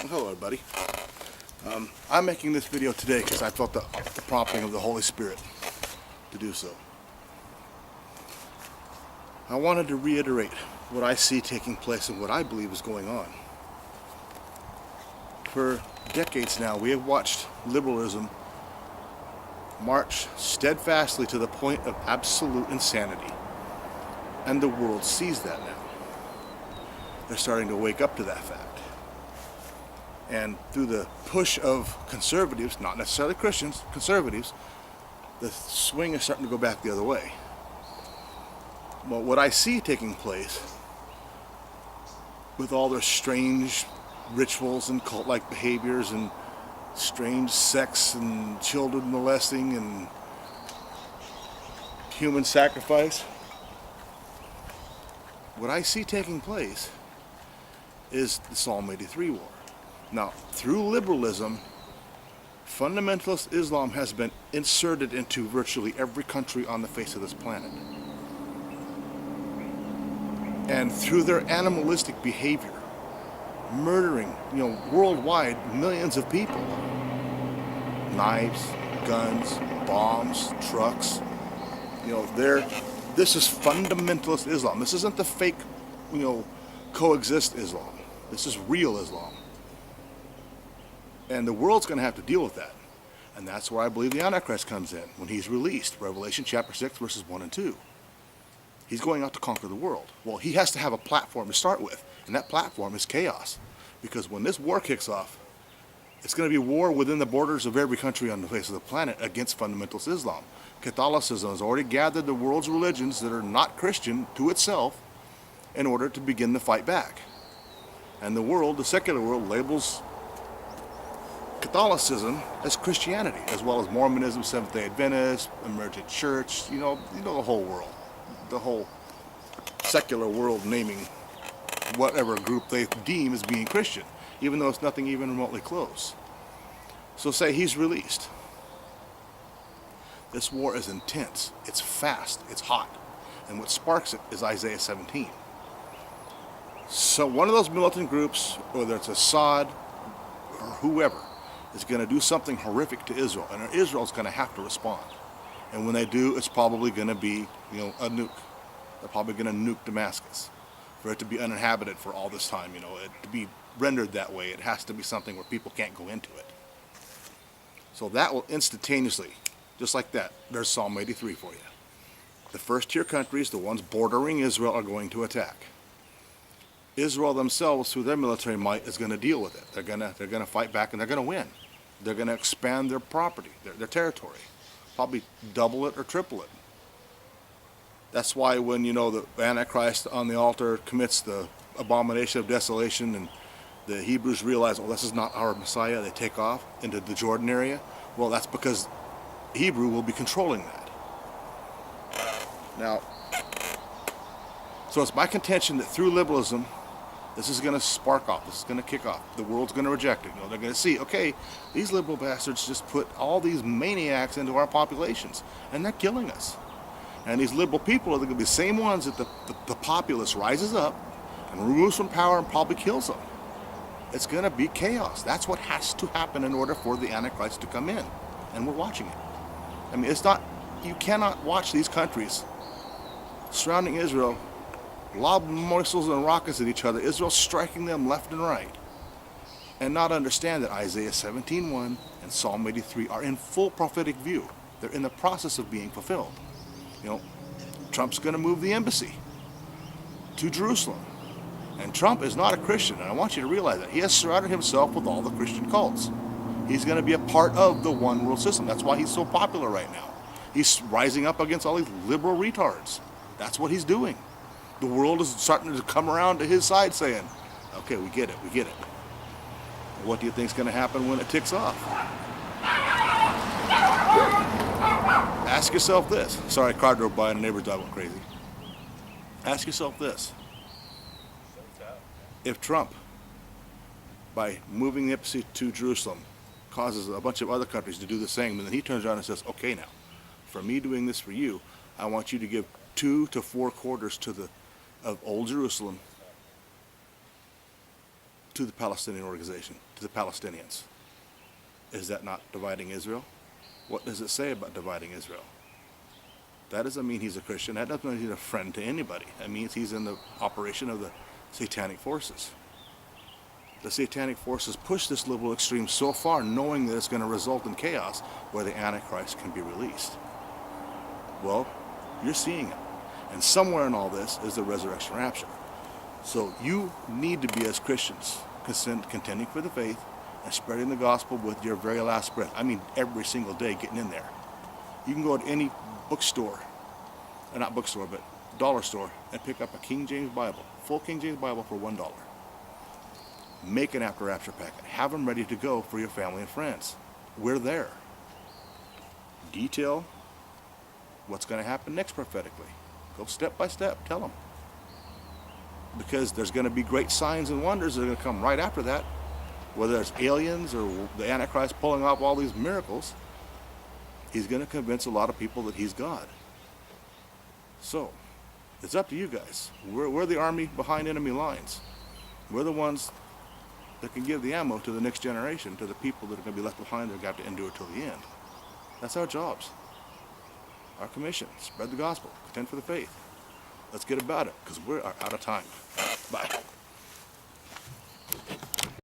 Hello everybody. I'm making this video today because I felt the prompting of the Holy Spirit to do so. I wanted to reiterate what I see taking place and what I believe is going on. For decades now, we have watched liberalism march steadfastly to the point of absolute insanity. And the world sees that now. They're starting to wake up to that fact. And through the push of conservatives, not necessarily Christians, conservatives, the swing is starting to go back the other way. Well, what I see taking place with all their strange rituals and cult-like behaviors and strange sex and children molesting and human sacrifice, what I see taking place is the Psalm 83 war. Now, through liberalism, fundamentalist Islam has been inserted into virtually every country on the face of this planet. And through their animalistic behavior, murdering, worldwide millions of people. Knives, guns, bombs, trucks. This is fundamentalist Islam. This isn't the fake, coexist Islam. This is real Islam. And the world's going to have to deal with that. And that's where I believe the Antichrist comes in, when he's released. Revelation chapter 6, verses 1 and 2. He's going out to conquer the world. Well, he has to have a platform to start with. And that platform is chaos. Because when this war kicks off, it's going to be war within the borders of every country on the face of the planet against fundamentalist Islam. Catholicism has already gathered the world's religions that are not Christian to itself in order to begin the fight back. And the world, the secular world, labels Catholicism as Christianity, as well as Mormonism, Seventh-day Adventist, Emergent Church, the whole world. The whole secular world naming whatever group they deem as being Christian, even though it's nothing even remotely close. So say he's released. This war is intense, it's fast, it's hot, and what sparks it is Isaiah 17. So one of those militant groups, whether it's Assad or whoever, is going to do something horrific to Israel, and Israel's going to have to respond. And when they do, it's probably going to be, a nuke. They're probably going to nuke Damascus for it to be uninhabited for all this time. It to be rendered that way, it has to be something where people can't go into it. So that will instantaneously, just like that, there's Psalm 83 for you. The first tier countries, the ones bordering Israel, are going to attack. Israel themselves, through their military might, is going to deal with it. They're going to fight back, and they're going to win. They're going to expand their property, their territory, probably double it or triple it. That's why when the Antichrist on the altar commits the abomination of desolation, and the Hebrews realize, this is not our Messiah, they take off into the Jordan area. Well, that's because Hebrew will be controlling that. Now, so it's my contention that through liberalism, this is going to spark off. This is going to kick off. The world's going to reject it. They're going to see, okay, these liberal bastards just put all these maniacs into our populations, and they're killing us. And these liberal people are going to be the same ones that the populace rises up and removes from power and probably kills them. It's going to be chaos. That's what has to happen in order for the Antichrist to come in. And we're watching it. I mean, you cannot watch these countries surrounding Israel lob missiles and rockets at each other, Israel striking them left and right, and not understand that Isaiah 17:1 and Psalm 83 are in full prophetic view. They're in the process of being fulfilled. Trump's going to move the embassy to Jerusalem. And Trump is not a Christian, and I want you to realize that. He has surrounded himself with all the Christian cults. He's going to be a part of the one world system. That's why he's so popular right now. He's rising up against all these liberal retards. That's what he's doing. The world is starting to come around to his side saying, okay, we get it. What do you think is going to happen when it ticks off? Ask yourself this. Sorry, a car drove by and a neighbor's dog went crazy. Ask yourself this. If Trump, by moving the embassy to Jerusalem, causes a bunch of other countries to do the same, and then he turns around and says, okay, now, for me doing this for you, I want you to give 2 to 4 quarters of Old Jerusalem to the Palestinian organization, to the Palestinians. Is that not dividing Israel? What does it say about dividing Israel? That doesn't mean he's a Christian. That doesn't mean he's a friend to anybody. That means he's in the operation of the satanic forces. The satanic forces push this liberal extreme so far, knowing that it's going to result in chaos where the Antichrist can be released. Well, you're seeing it. And somewhere in all this is the resurrection rapture. So you need to be, as Christians, contending for the faith and spreading the gospel with your very last breath. I mean, every single day getting in there. You can go to any bookstore, not bookstore, but dollar store, and pick up a King James Bible, full King James Bible for $1. Make an after rapture packet. Have them ready to go for your family and friends. We're there. Detail what's going to happen next prophetically. Go step by step. Tell them. Because there's going to be great signs and wonders that are going to come right after that. Whether it's aliens or the Antichrist pulling off all these miracles, he's going to convince a lot of people that he's God. So, it's up to you guys. We're the army behind enemy lines. We're the ones that can give the ammo to the next generation, to the people that are going to be left behind that have got to endure till the end. That's our jobs. Our commission. Spread the gospel. Contend for the faith. Let's get about it, because we're out of time. Bye.